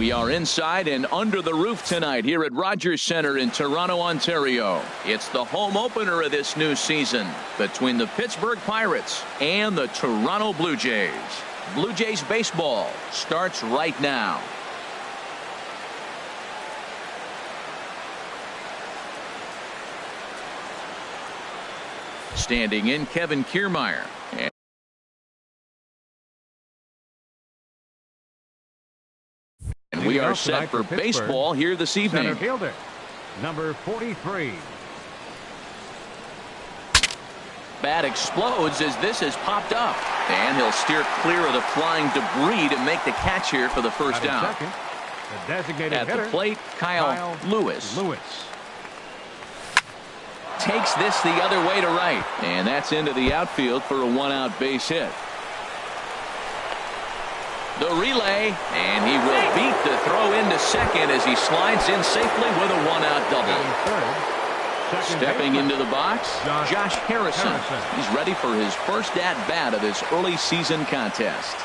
We are inside and under the roof tonight here at Rogers Centre in Toronto, Ontario. It's the home opener of this new season between the Pittsburgh Pirates and the Toronto Blue Jays. Blue Jays baseball starts right now. Standing in, Kevin Kiermaier. And we are set for baseball here this evening. Center fielder, number 43. Bat explodes as this has popped up. And he'll steer clear of the flying debris to make the catch here for the first out. Second, the designated At hitter, the plate, Kyle Lewis. Takes this the other way to right. And that's into the outfield for a one-out base hit. The relay, and he will beat the throw into second as he slides in safely with a one-out double. Stepping into the box, Josh Harrison. He's ready for his first at-bat of this early season contest.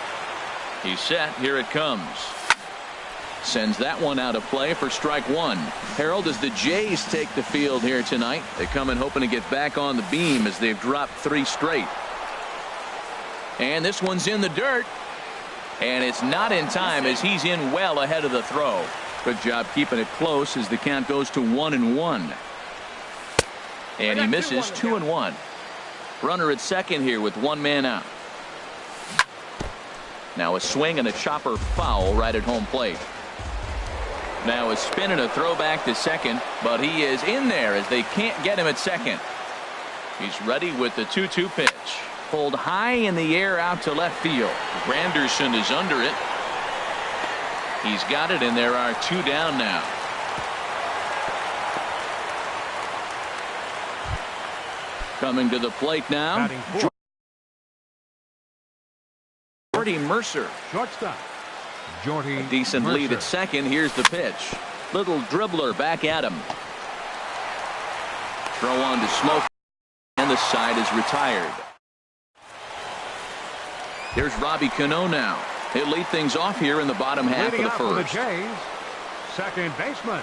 He's set. Here it comes. Sends that one out of play for strike one. Harold, as the Jays take the field here tonight, they come in hoping to get back on the beam as they've dropped 3 straight. And this one's in the dirt. And it's not in time as he's in well ahead of the throw. Good job keeping it close as the count goes to 1-1. And he misses 2-1. Runner at second here with 1 man out. Now a swing and a chopper foul right at home plate. Now a spin and a throw back to second, but he is in there as they can't get him at second. He's ready with the 2-2 pitch. Pulled high in the air out to left field. Granderson is under it. He's got it, and there are 2 down now. Coming to the plate now, Jordy Mercer. Shortstop, Jordy. A decent lead at second. Here's the pitch. Little dribbler back at him. Throw on to Smoke, and the side is retired. There's Robbie Cano now. He'll lead things off here in the bottom half of the first. For the Jays, second baseman,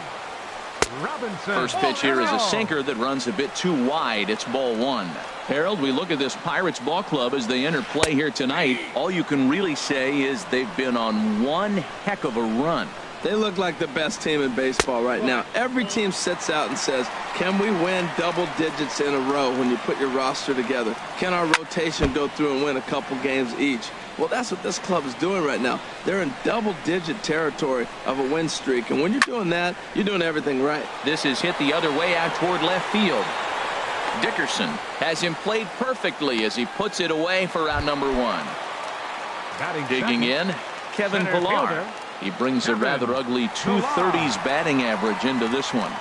Robinson. First pitch here is a sinker that runs a bit too wide. It's ball 1. Harold, we look at this Pirates ball club as they enter play here tonight. All you can really say is they've been on one heck of a run. They look like the best team in baseball right now. Every team sits out and says, can we win double digits in a row when you put your roster together? Can our rotation go through and win a couple games each? Well, that's what this club is doing right now. They're in double-digit territory of a win streak. And when you're doing that, you're doing everything right. This is hit the other way out toward left field. Dickerson has him played perfectly as he puts it away for out number 1. Digging in, Kevin Pillar. He brings a rather ugly 230s batting average into this one.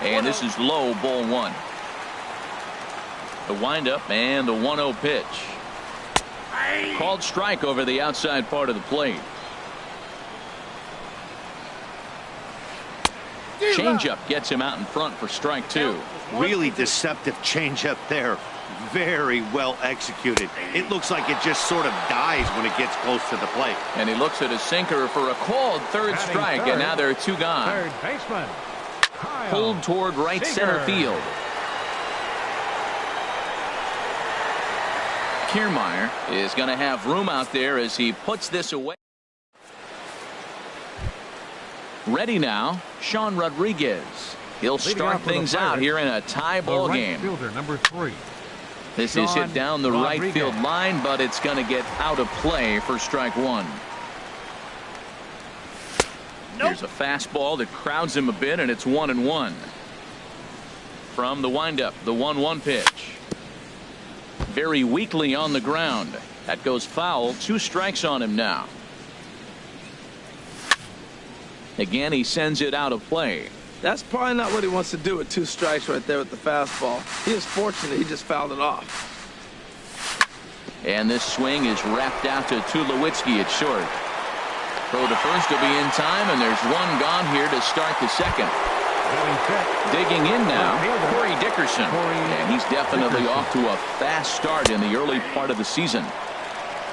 And this is low, ball 1. The windup and the 1-0 pitch. Called strike over the outside part of the plate. Changeup gets him out in front for strike 2. Really deceptive changeup there. Very well executed. It looks like it just sort of dies when it gets close to the plate. And he looks at his sinker for a called third strike, and now there are 2 gone. Third baseman, pulled toward right center field. Kiermaier is going to have room out there as he puts this away. Ready now, Sean Rodriguez. He'll start things out here in a tie ball game. Fielder, number 3. This is hit down the right field line, but it's going to get out of play for strike 1. Here's a fastball that crowds him a bit, and it's 1-1. From the windup, the 1-1 pitch. Very weakly on the ground. That goes foul. 2 strikes on him now. Again, he sends it out of play. That's probably not what he wants to do with 2 strikes right there with the fastball. He is fortunate he just fouled it off. And this swing is wrapped out to Tulowitzki at short. Throw to first will be in time, and there's 1 gone here to start the second. Digging in now, Corey Dickerson. And he's definitely off to a fast start in the early part of the season.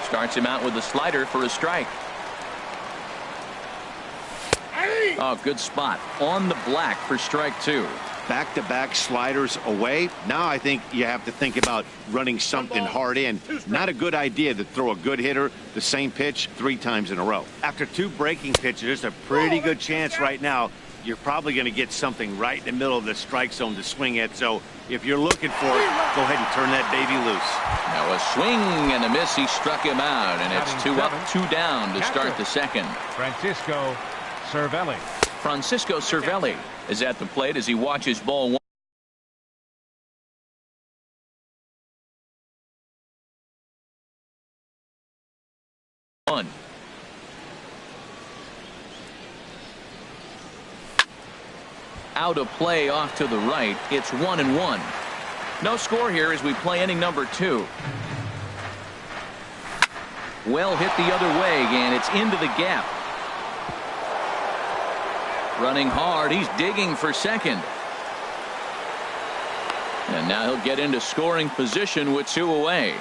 Starts him out with a slider for a strike. Oh, good spot on the black for strike 2. Back-to-back sliders away. Now I think you have to think about running something hard in. Not a good idea to throw a good hitter the same pitch 3 times in a row. After 2 breaking pitches, there's a pretty good chance right now you're probably going to get something right in the middle of the strike zone to swing at. So if you're looking for it, go ahead and turn that baby loose. Now a swing and a miss. He struck him out, and it's 2 up, 2 down to start the second. Francisco Cervelli. Francisco Cervelli is at the plate as he watches ball 1. Out of play off to the right. It's 1-1. No score here as we play inning number 2. Well hit the other way, and it's into the gap. Running hard. He's digging for second. And now he'll get into scoring position with 2 away.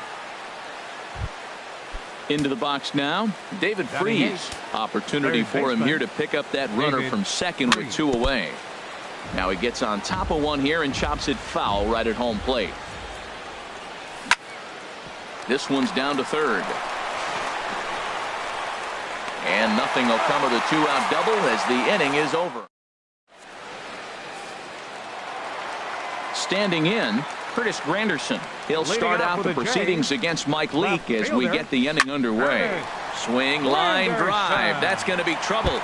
Into the box now, David Freese. Opportunity for him here to pick up that runner from second with 2 away. Now he gets on top of one here and chops it foul right at home plate. This one's down to third. And nothing will come of the 2-out double as the inning is over. Standing in, Curtis Granderson. He'll start out the proceedings against Mike Leake as we get the inning underway. Swing, line, drive. That's going to be trouble.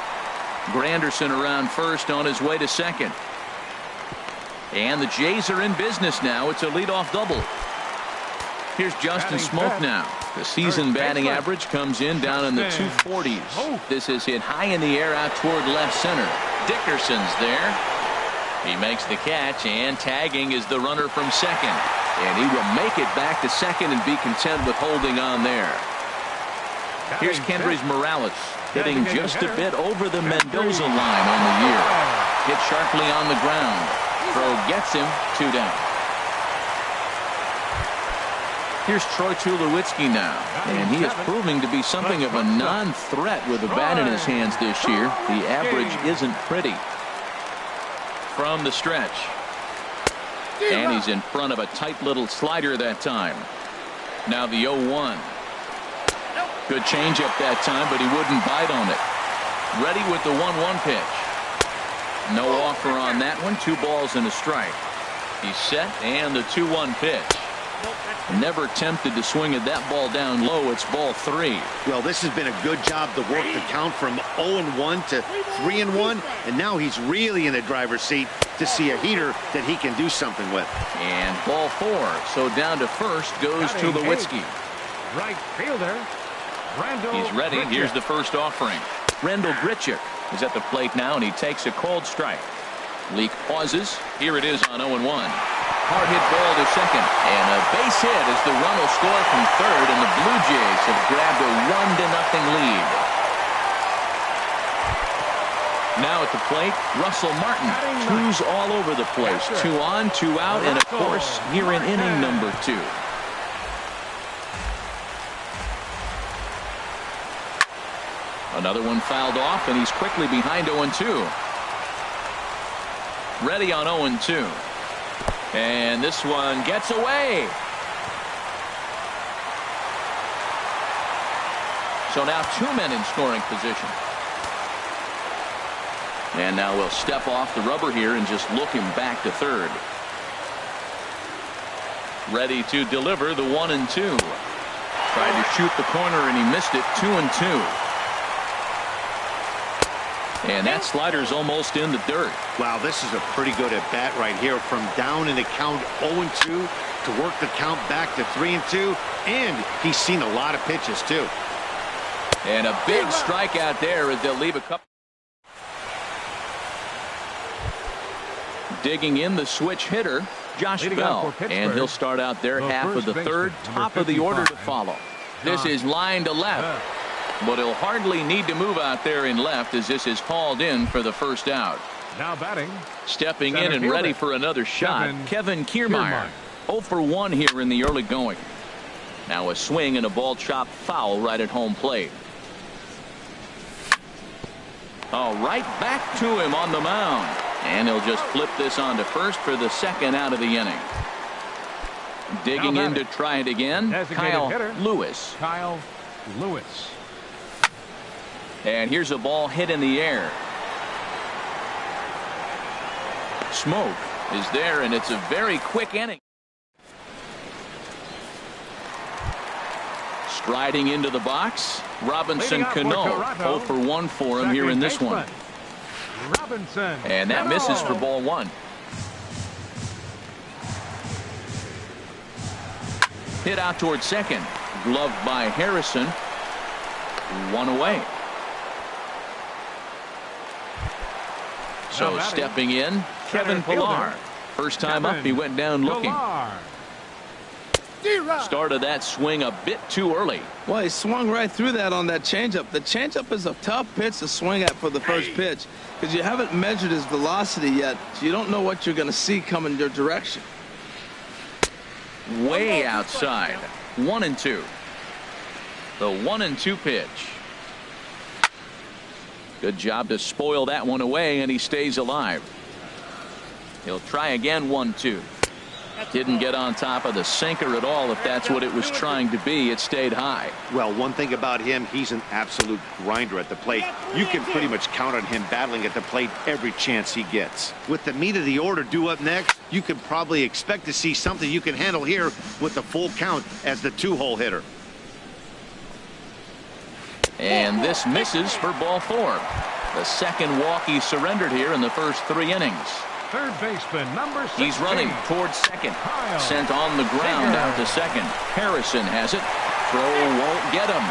Granderson around first on his way to second. And the Jays are in business now. It's a leadoff double. Here's Justin Smoke now. The season batting average comes in down in the 240s. This is hit high in the air out toward left center. Dickerson's there. He makes the catch, and tagging is the runner from second. And he will make it back to second and be content with holding on there. Here's Kendrys Morales hitting just a bit over the Mendoza line on the year. Hit sharply on the ground. Throw gets him 2 down. Here's Troy Tulowitzki now, and he is proving to be something of a non-threat with a bat in his hands this year. The average isn't pretty. From the stretch. And he's in front of a tight little slider that time. Now the 0-1. Good changeup that time, but he wouldn't bite on it. Ready with the 1-1 pitch. No offer on that one. 2 balls and a strike. He's set, and the 2-1 pitch. Never tempted to swing at that ball down low. It's ball 3. Well, this has been a good job to work the count from 0-1 to 3-1, and now he's really in the driver's seat to see a heater that he can do something with. And ball 4. So down to first goes Tulowitzki. Right fielder. He's ready. Here's the first offering. Randall Grichuk is at the plate now, and he takes a cold strike. Leake pauses. Here it is on 0-1. Hard hit ball to second, and a base hit as the run will score from third, and the Blue Jays have grabbed a 1-0 lead. Now at the plate, Russell Martin. 2s all over the place. 2 on, 2 out, and of course here in inning number 2. Another one fouled off, and he's quickly behind 0-2. Ready on 0-2. And this one gets away. So now 2 men in scoring position. And now we'll step off the rubber here and just look him back to third. Ready to deliver the 1-2. Tried to shoot the corner and he missed it. 2-2. And that slider's almost in the dirt. Wow, this is a pretty good at bat right here. From down in the count 0-2 to work the count back to 3-2. And he's seen a lot of pitches too. And a big strikeout there as they'll leave a couple. Digging in the switch hitter, Josh Bell. And he'll start out there half of the third, top of the order to follow. This is line to left. But he'll hardly need to move out there in left as this is hauled in for the first out. Now batting. Stepping in and ready for another shot, Kevin Kiermaier. 0 for 1 here in the early going. Now a swing and a ball chopped foul right at home plate. Oh, right back to him on the mound. And he'll just flip this on to first for the second out of the inning. Digging in to try it again, Kyle Lewis. Kyle Lewis. And here's a ball hit in the air. Smoke is there, and it's a very quick inning. Striding into the box, Robinson Cano. 0 for 1 for him here in this one. Robinson. And that misses for ball 1. Hit out towards second. Gloved by Harrison. 1 away. So stepping in, Kevin Pillar. First time up, he went down looking. Started that swing a bit too early. Well, he swung right through that on that changeup. The changeup is a tough pitch to swing at for the first pitch because you haven't measured his velocity yet, so you don't know what you're going to see coming your direction. Way outside. 1-2. The 1-2 pitch. Good job to spoil that one away, and he stays alive. He'll try again. 1-2. Didn't get on top of the sinker at all. If that's what it was trying to be, it stayed high. Well, one thing about him, he's an absolute grinder at the plate. You can pretty much count on him battling at the plate every chance he gets. With the meat of the order due up next, you can probably expect to see something you can handle here with the full count as the 2-hole hitter. And this misses for ball 4. The second walk he surrendered here in the first 3 innings. Third baseman, number 16. He's running towards second. Sent on the ground out to second. Harrison has it. Throw won't get him.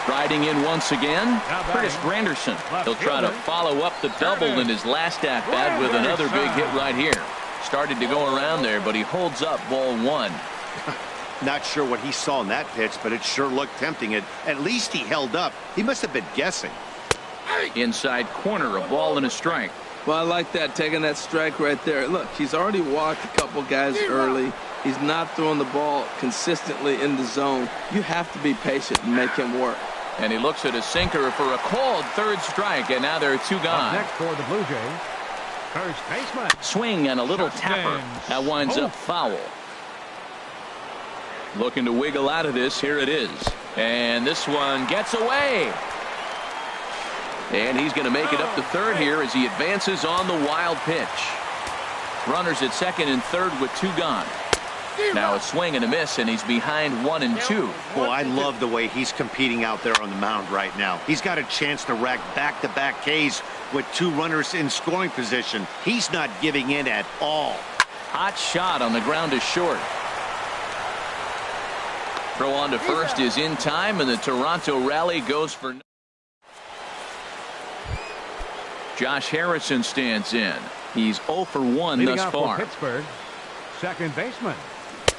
Striding in once again, Curtis Granderson. He'll try to follow up the double in his last at-bat with another big hit right here. Started to go around there, but he holds up ball 1. Not sure what he saw in that pitch, but it sure looked tempting. At least he held up. He must have been guessing. Inside corner, a ball and a strike. Well, I like that, taking that strike right there. Look, he's already walked a couple guys early. He's not throwing the ball consistently in the zone. You have to be patient and make him work. And he looks at a sinker for a called third strike, and now there are 2 gone. Up next for the Blue Jays, first baseman. Swing and a little tapper. That winds up foul. Looking to wiggle out of this. Here it is. And this one gets away. And he's going to make it up to third here as he advances on the wild pitch. Runners at second and third with 2 gone. Now a swing and a miss, and he's behind 1-2. Well, I love the way he's competing out there on the mound right now. He's got a chance to rack back-to-back Ks with 2 runners in scoring position. He's not giving in at all. Hot shot on the ground is short. Throw on to first is in time, and the Toronto rally goes for no. Josh Harrison stands in. He's 0 for 1 thus far. Pittsburgh, second baseman.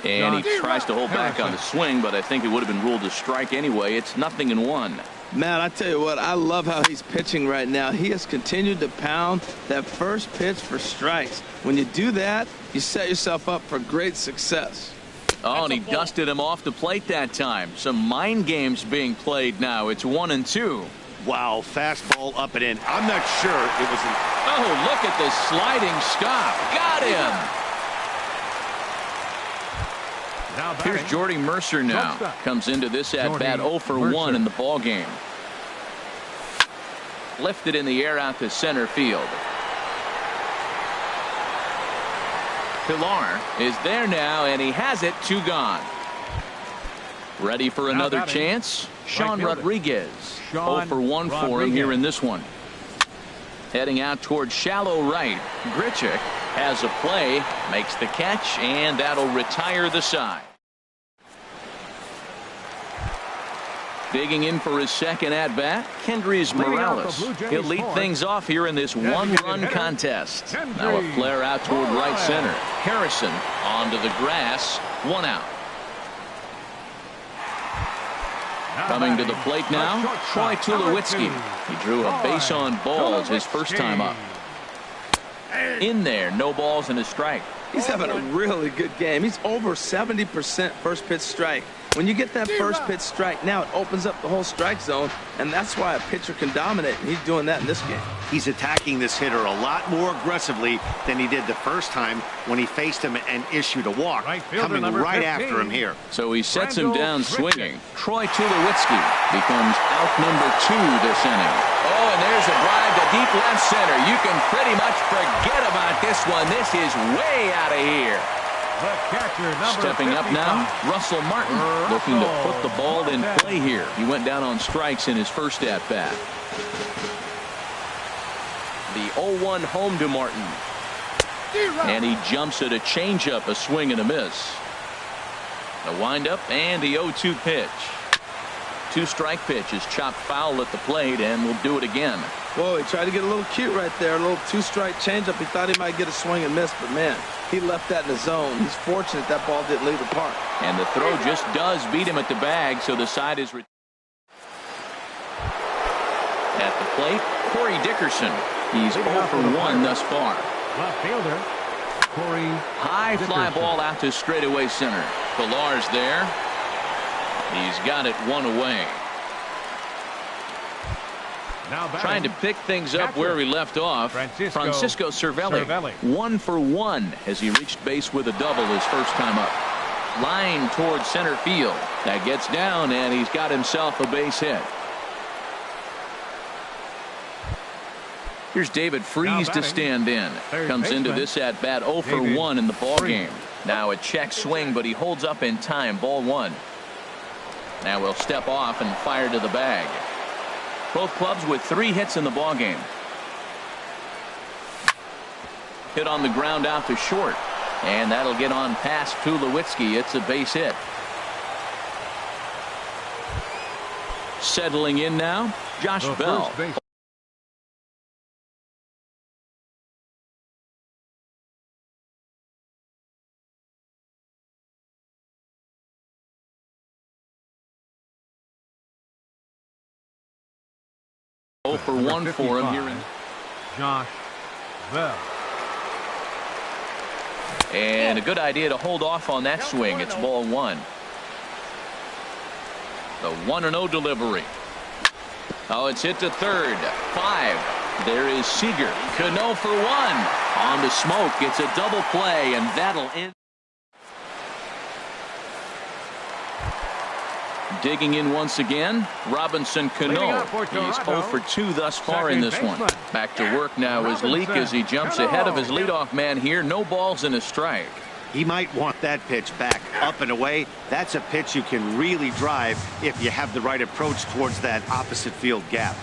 And he tries to hold back on the swing, but I think it would have been ruled a strike anyway. It's 0-1. Man, I tell you what, I love how he's pitching right now. He has continued to pound that first pitch for strikes. When you do that, you set yourself up for great success. Oh, and he dusted him off the plate that time. Some mind games being played now. It's 1-2. Wow, fastball up and in. I'm not sure it was Oh, look at the sliding stop. Got him. Here's Jordy Mercer now. Comes into this at-bat 0 for 1 in the ball game. Lifted in the air out to center field. Pillar is there now, and he has it. 2 gone. Ready for another chance? Sean Rodriguez. 0 for 1 for him here in this one. Heading out towards shallow right. Grichuk has a play, makes the catch, and that'll retire the side. Digging in for his second at-bat, Kendrys Morales. He'll lead things off here in this 1-run contest. Now a flare out toward right center. Harrison onto the grass. 1 out. Coming to the plate now, Troy Tulowitzki. He drew a base on balls his first time up. In there, no balls and a strike. He's having a really good game. He's over 70% first pitch strike. When you get that first pitch strike, now it opens up the whole strike zone, and that's why a pitcher can dominate, and he's doing that in this game. He's attacking this hitter a lot more aggressively than he did the first time when he faced him and issued a walk, coming right after him here. So he sets him down swinging. Troy Tulowitzki becomes out number 2 this inning. Oh, and there's a drive to deep left center. You can pretty much forget about this one. This is way out of here. Stepping up now, Russell Martin looking to put the ball in play here. He went down on strikes in his first at-bat. The 0-1 home to Martin. And he jumps at a changeup, a swing and a miss. The windup and the 0-2 pitch. 2-strike pitch is chopped foul at the plate, and we'll do it again. Whoa, he tried to get a little cute right there. A little 2-strike changeup. He thought he might get a swing and miss, but man, he left that in the zone. He's fortunate that ball didn't leave the park. And the throw just does beat him at the bag, so the side is at the plate. Corey Dickerson. He's 0 for 1 thus far. Left fielder, Corey. High fly ball out to straightaway center. Pilar's there. He's got it 1 away. Now trying to pick things up where he left off. Francisco Cervelli. 1 for 1 as he reached base with a double his first time up. Line towards center field. That gets down, and he's got himself a base hit. Here's David Freese to stand in. Comes into this at bat 0 for 1 in the ball game. Now a check swing, but he holds up in time. Ball 1. Now he'll step off and fire to the bag. Both clubs with 3 hits in the ball game. Hit on the ground out to short, and that'll get on past Tulowitzki. It's a base hit. Settling in now, Josh Bell. For 1 for him here in Josh Bell. And a good idea to hold off on that swing. It's ball 1. The 1-0 delivery. Oh, it's hit to third. 5. There is Seager. Cano for 1. On to Smoke. It's a double play, and that'll end. Digging in once again, Robinson Cano. He's 0 for 2 thus far in this one. Back to work now is Leake as he jumps ahead of his leadoff man here. No balls and a strike. He might want that pitch back up and away. That's a pitch you can really drive if you have the right approach towards that opposite field gap.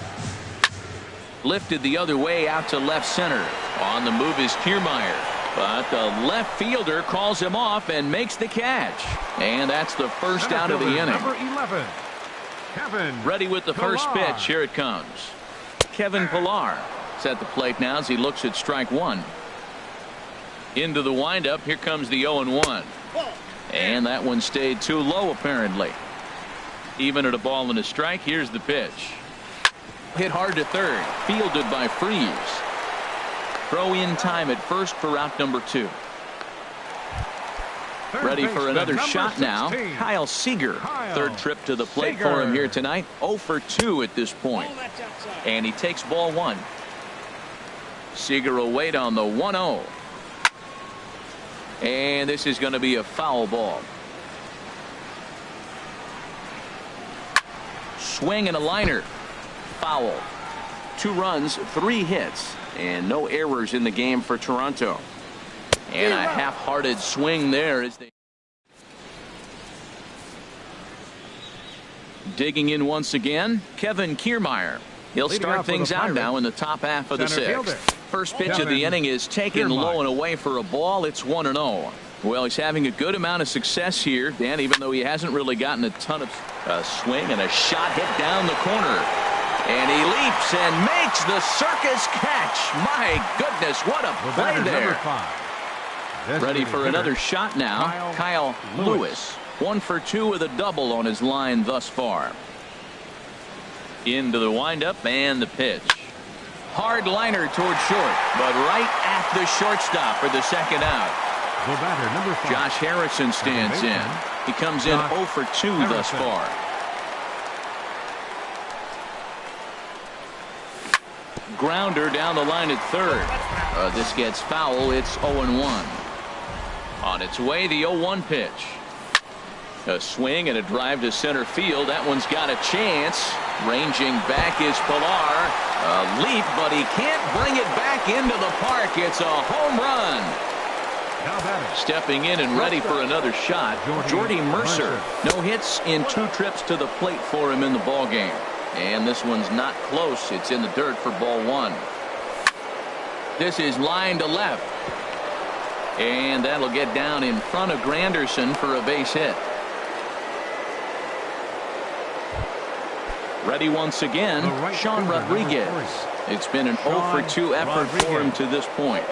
Lifted the other way out to left center. On the move is Kiermaier. But the left fielder calls him off and makes the catch. And that's the first out of the inning. Number 11, Kevin Ready with the first Pilar. pitch. Here it comes. Kevin Pilar is at the plate now as he looks at strike 1. Into the windup. Here comes the 0-1. And that one stayed too low apparently. Even at a ball and a strike. Here's the pitch. Hit hard to third. Fielded by Freese. Throw in time at first for out number 2. Ready for another shot now. Kyle Seager. Third trip to the plate for him here tonight. 0 for 2 at this point. And he takes ball 1. Seager will wait on the 1-0. And this is going to be a foul ball. Swing and a liner. Foul. 2 runs, 3 hits. And no errors in the game for Toronto. And a half-hearted swing there as they digging in once again. Kevin Kiermaier. He'll start things out now in the top half of the 6th. First pitch of the inning is taken low and away for a ball. It's 1-0. Well, he's having a good amount of success here, Dan, even though he hasn't really gotten a ton of swing and a shot hit down the corner. And he leaps and makes the circus catch. My goodness, what a play there. Ready for another shot now. Kyle Lewis. 1 for 2 with a double on his line thus far. Into the windup and the pitch. Hard liner toward short, but right at the shortstop for the second out. The batter, number 5. Josh Harrison stands in. He comes in 0 for 2 thus far. Grounder down the line at third. This gets foul. It's 0-1. On its way, the 0-1 pitch. A swing and a drive to center field. That one's got a chance. Ranging back is Pilar. A leap, but he can't bring it back into the park. It's a home run. Stepping in and ready for another shot, Jordy Mercer. No hits in 2 trips to the plate for him in the ballgame. And this one's not close. It's in the dirt for ball 1. This is line to left. And that'll get down in front of Granderson for a base hit. Ready once again, Sean Rodriguez. It's been an 0 for 2 effort for him to this point.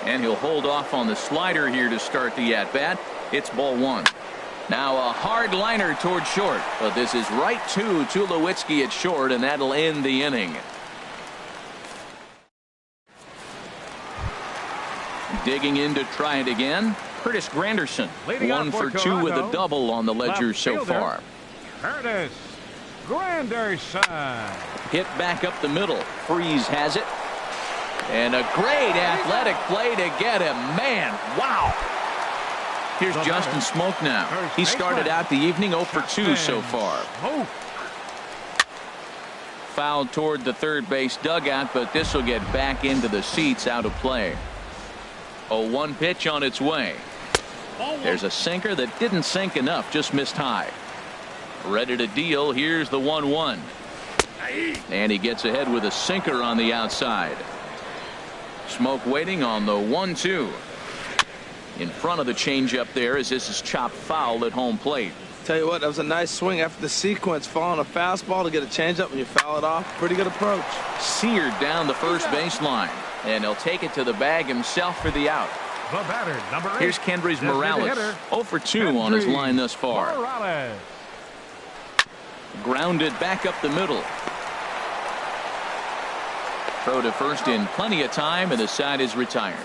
And he'll hold off on the slider here to start the at-bat. It's ball 1. Now a hard liner toward short, but this is right to Tulowitzki at short, and that'll end the inning. Digging in to try it again, Curtis Granderson. 1 for 2 with a double on the ledger so far. Curtis Granderson. Hit back up the middle. Freeze has it. And a great athletic play to get him. Man, wow. Here's Justin Smoke now. He started out the evening 0 for 2 so far. Fouled toward the third base dugout, but this will get back into the seats, out of play. 0-1 pitch on its way. There's a sinker that didn't sink enough, just missed high. Ready to deal. Here's the 1-1. And he gets ahead with a sinker on the outside. Smoke waiting on the 1-2. In front of the changeup there, as this is chopped foul at home plate. Tell you what, that was a nice swing after the sequence. Following a fastball to get a changeup and you foul it off. Pretty good approach. Seared down the first baseline. And he'll take it to the bag himself for the out. The batter, number 8. Here's Kendrys Morales. 0 for 2 on his line thus far. Morales. Grounded back up the middle. Throw to first in plenty of time, and the side is retired.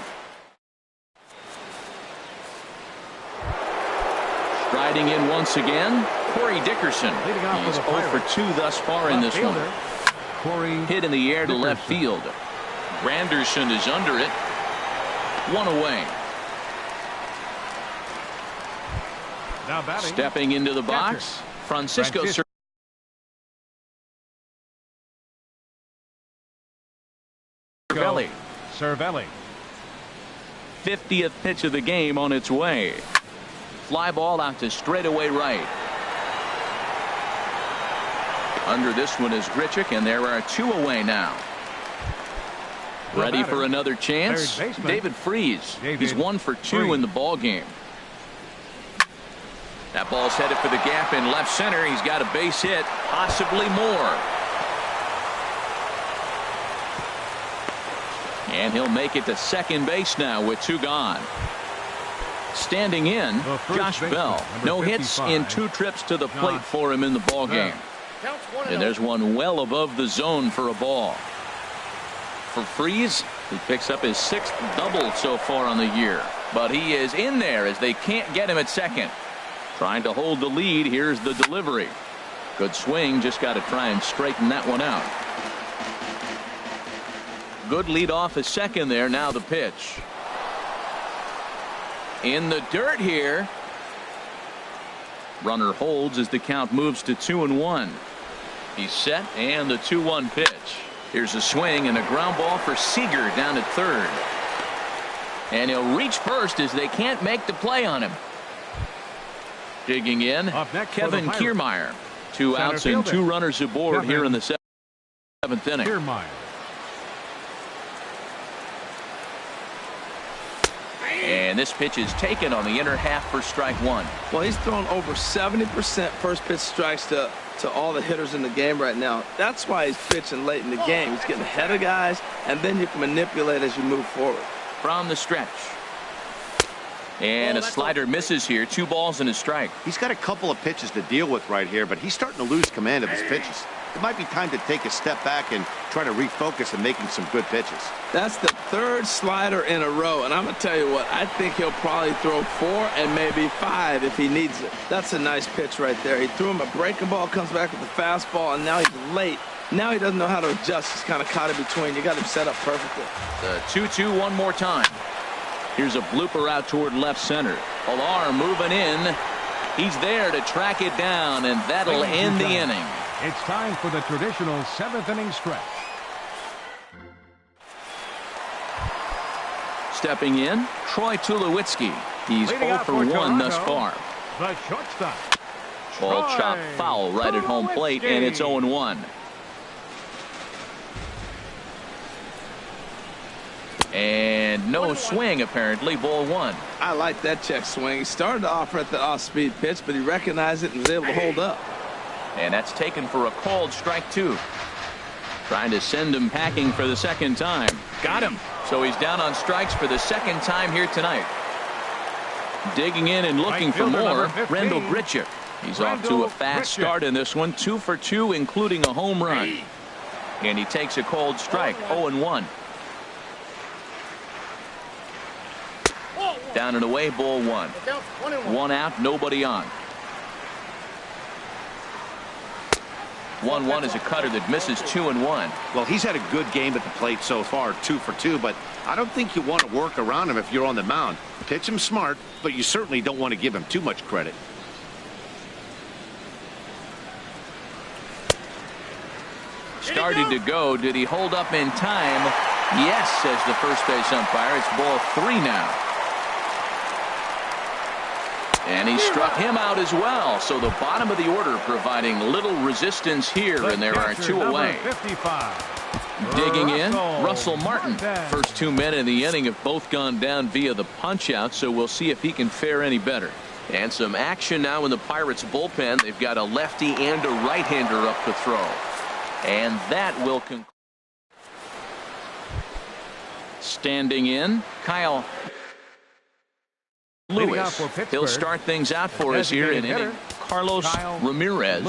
Striding in once again, Corey Dickerson. He's 0 for 2 thus far in this one. Hit in the air to left field. Granderson is under it. 1 away. Now batting. Stepping into the box, Francisco Cervelli. 50th pitch of the game on its way. Fly ball out to straightaway right. Under this one is Grichuk, and there are 2 away now. Ready for another chance. David Freeze. He's 1 for 2 in the ball game. That ball's headed for the gap in left center. He's got a base hit, possibly more. And he'll make it to second base now with 2 gone. Standing in, Josh Bell. No hits in 2 trips to the plate for him in the ball game. And there's one well above the zone for a ball. For Freeze, he picks up his 6th double so far on the year. But he is in there as they can't get him at second. Trying to hold the lead. Here's the delivery. Good swing. Just got to try and straighten that one out. Good lead off at second there. Now the pitch. In the dirt here. Runner holds as the count moves to 2-1. He's set, and the 2-1 pitch. Here's a swing and a ground ball for Seager down at third. And he'll reach first as they can't make the play on him. Digging in, Kevin Kiermaier. 2 outs and 2 runners aboard here in the 7th inning. And this pitch is taken on the inner half for strike 1. Well, he's thrown over 70% first pitch strikes to all the hitters in the game right now. That's why he's pitching late in the game. He's getting ahead of guys, and then you can manipulate as you move forward. From the stretch. And a slider misses here. 2 balls and a strike. He's got a couple of pitches to deal with right here, but he's starting to lose command of his pitches. it might be time to take a step back and try to refocus and making some good pitches. That's the third slider in a row, and I'm going to tell you what, I think he'll probably throw 4 and maybe 5 if he needs it. That's a nice pitch right there. He threw him a breaking ball, comes back with the fastball, and now he's late. Now he doesn't know how to adjust. He's kind of caught in between. You got him set up perfectly. The 2-2 one more time. Here's a blooper out toward left center. Alar moving in. He's there to track it down, and that'll end the inning. It's time for the traditional 7th inning stretch. Stepping in, Troy Tulowitzki. He's 0 for 1 thus far. The shortstop. Ball chopped foul right at home plate, and it's 0-1. And no swing, apparently. Ball 1. I like that check swing. He started off at the off-speed pitch, but he recognized it and was able to hold up. And that's taken for a called strike 2. Trying to send him packing for the second time. Got him. So he's down on strikes for the second time here tonight. Digging in and looking for more, Rendell Grichuk. He's off to a fast start in this one. 2 for 2, including a home run. And he takes a called strike. 0-1. Down and away, ball 1. 1 out, nobody on. 1-1 is a cutter that misses 2-1. Well, he's had a good game at the plate so far, 2 for 2, but I don't think you want to work around him if you're on the mound. Pitch him smart, but you certainly don't want to give him too much credit. Started to go. Did he hold up in time? Yes, says the first base umpire. It's ball 3 now. And he struck him out as well. So the bottom of the order providing little resistance here, and there are 2 away. Digging in, Russell Martin. First 2 men in the inning have both gone down via the punch out, so we'll see if he can fare any better. And some action now in the Pirates bullpen. They've got a lefty and a right-hander up to throw. And that will conclude. Standing in, Kyle Lewis. He'll start things out for us here in inning. Carlos Ramirez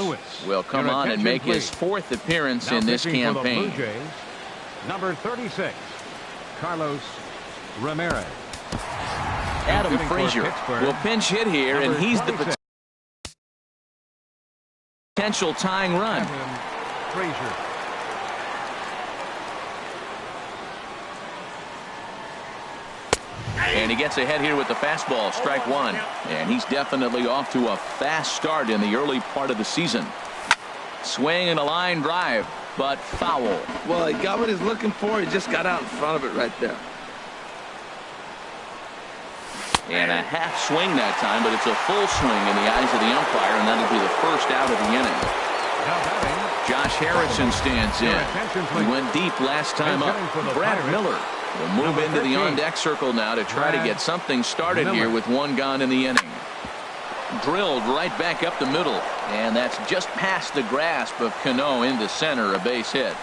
will come on and make his 4th appearance in this campaign. Number 36, Carlos Ramirez. Adam Frazier will pinch hit here, and he's the potential tying run. Frazier. And he gets ahead here with the fastball, strike 1. And he's definitely off to a fast start in the early part of the season. Swing and a line drive, but foul. Well, he got what he's looking for. He just got out in front of it right there. And a half swing that time, but it's a full swing in the eyes of the umpire, and that'll be the first out of the inning. Josh Harrison stands in. He went deep last time up. Brad Miller will move into the on-deck circle now to try to get something started here with 1 gone in the inning. Drilled right back up the middle, and that's just past the grasp of Cano into center, a base hit.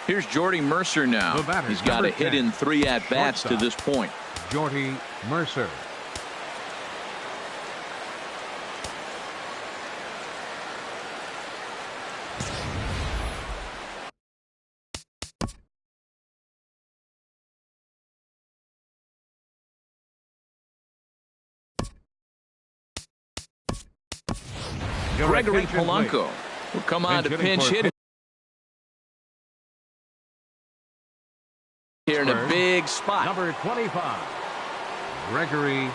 Here's Jordy Mercer now. He's got a hit in 3 at-bats to this point. Jordy Mercer. Gregory Polanco will come on to pinch hit here in a big spot. Number 25, Gregory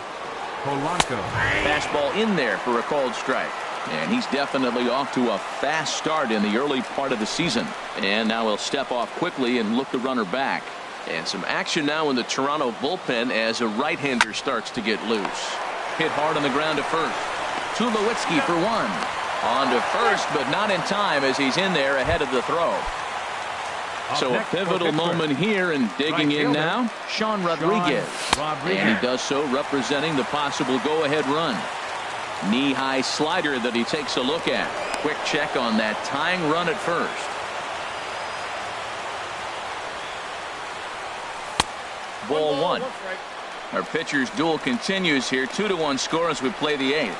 Polanco. Fastball in there for a called strike. And he's definitely off to a fast start in the early part of the season. And now he'll step off quickly and look the runner back. And some action now in the Toronto bullpen as a right-hander starts to get loose. Hit hard on the ground to first. Tulowitzki for 1. On to first, but not in time as he's in there ahead of the throw. So a pivotal moment here, and digging in now, Sean Rodriguez. And he does so representing the possible go-ahead run. Knee-high slider that he takes a look at. Quick check on that tying run at first. Ball 1. Our pitcher's duel continues here. 2-1 score as we play the 8th.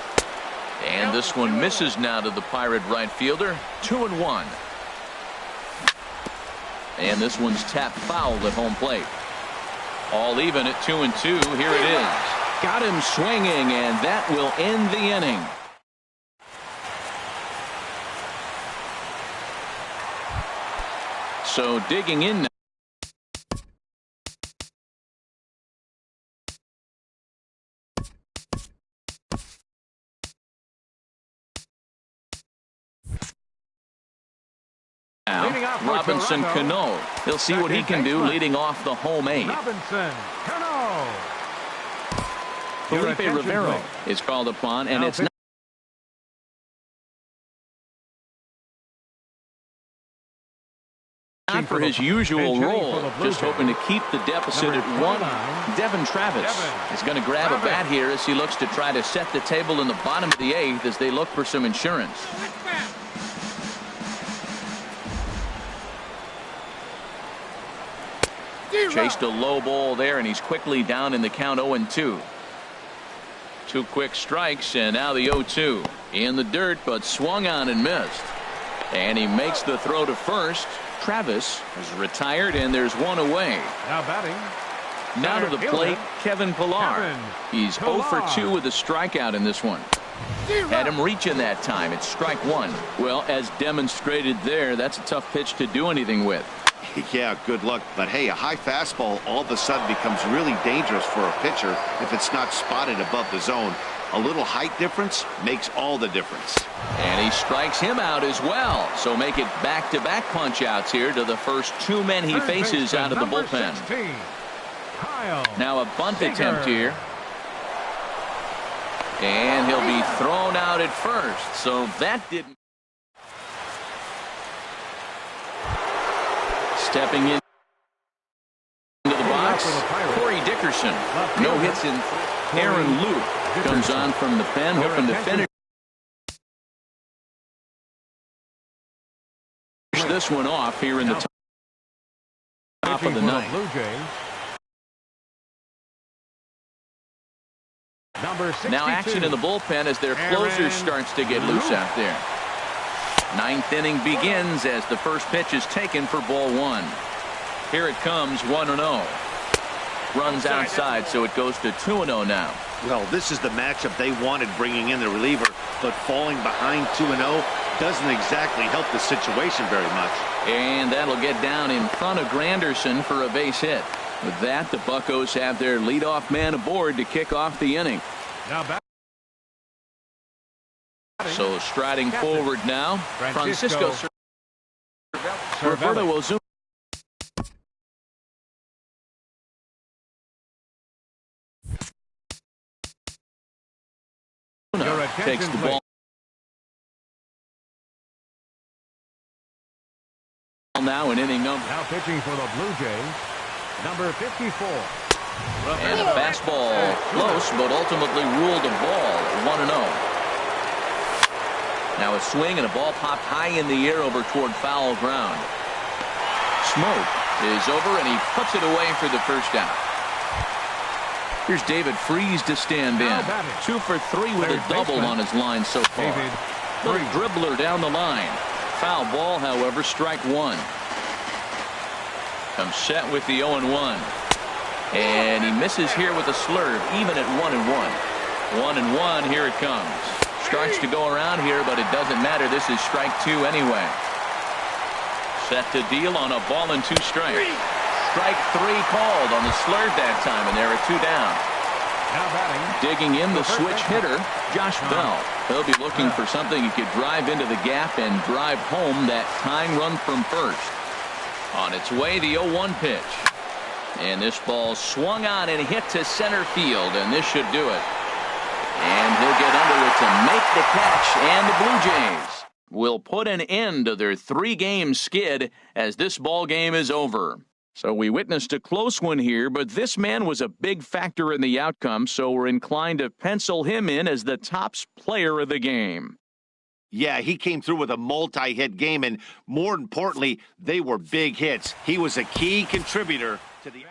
And this one misses now to the Pirate right fielder. 2-1. And this one's tapped foul at home plate. All even at 2-2. Here it is. Got him swinging, and that will end the inning. So digging in now. Robinson Cano. He'll see what he can do leading off the home eight. Robinson Cano. Felipe Rivero is called upon, and it's not for his usual role, just hoping to keep the deficit at 1. Devin Travis is going to grab a bat here as he looks to try to set the table in the bottom of the 8th as they look for some insurance. Chased a low ball there, and he's quickly down in the count 0-2. 2 quick strikes, and now the 0-2. In the dirt, but swung on and missed. And he makes the throw to first. Travis is retired, and there's 1 away. Now batting. Now to the plate, Kevin Pillar. He's 0 for 2 with a strikeout in this one. Had him reaching that time. It's strike 1. Well, as demonstrated there, that's a tough pitch to do anything with. Yeah, good luck. But hey, a high fastball all of a sudden becomes really dangerous for a pitcher if it's not spotted above the zone. A little height difference makes all the difference. And he strikes him out as well. So make it back-to-back punch-outs here to the first 2 men he faces out of the bullpen. 16, now a bunt attempt here. And he'll be thrown out at first. So that didn't. Stepping into the box, Corey Dickerson. No hits in. Aaron Luke comes on from the pen, hoping to finish this one off here in the top of the 9th. Now action in the bullpen as their closer starts to get loose out there. 9th inning begins as the first pitch is taken for ball 1. Here it comes, 1-0. Runs outside, so it goes to 2-0 now. Well, this is the matchup they wanted bringing in the reliever, but falling behind 2-0 doesn't exactly help the situation very much. And that'll get down in front of Granderson for a base hit. With that, the Buccos have their leadoff man aboard to kick off the inning. Now back. So striding forward now, Francisco Roberto Ozuna takes the ball now in inning number. Now pitching for the Blue Jays, number 54. And a fastball close, but ultimately ruled a ball, 1-0. Now a swing and a ball popped high in the air over toward foul ground. Smoke is over, and he puts it away for the first out. Here's David Freese to stand in. 2 for 3 with a double on his line so far. Little dribbler down the line. Foul ball, however, strike 1. Comes set with the 0-1. And he misses here with a slurve, even at 1-1. 1-1, here it comes. Starts to go around here, but it doesn't matter. This is strike 2 anyway. Set to deal on a ball and 2 strikes. Strike 3 called on the slurve that time, and there are 2 down. Digging in the switch hitter, Josh Bell. He'll be looking for something he could drive into the gap and drive home that tying run from first. On its way, the 0-1 pitch. And this ball swung on and hit to center field, and this should do it. And he'll get under it to make the catch, and the Blue Jays will put an end to their 3-game skid as this ball game is over. So we witnessed a close one here, but this man was a big factor in the outcome, so we're inclined to pencil him in as the top player of the game. Yeah, he came through with a multi-hit game, and more importantly, they were big hits. He was a key contributor to the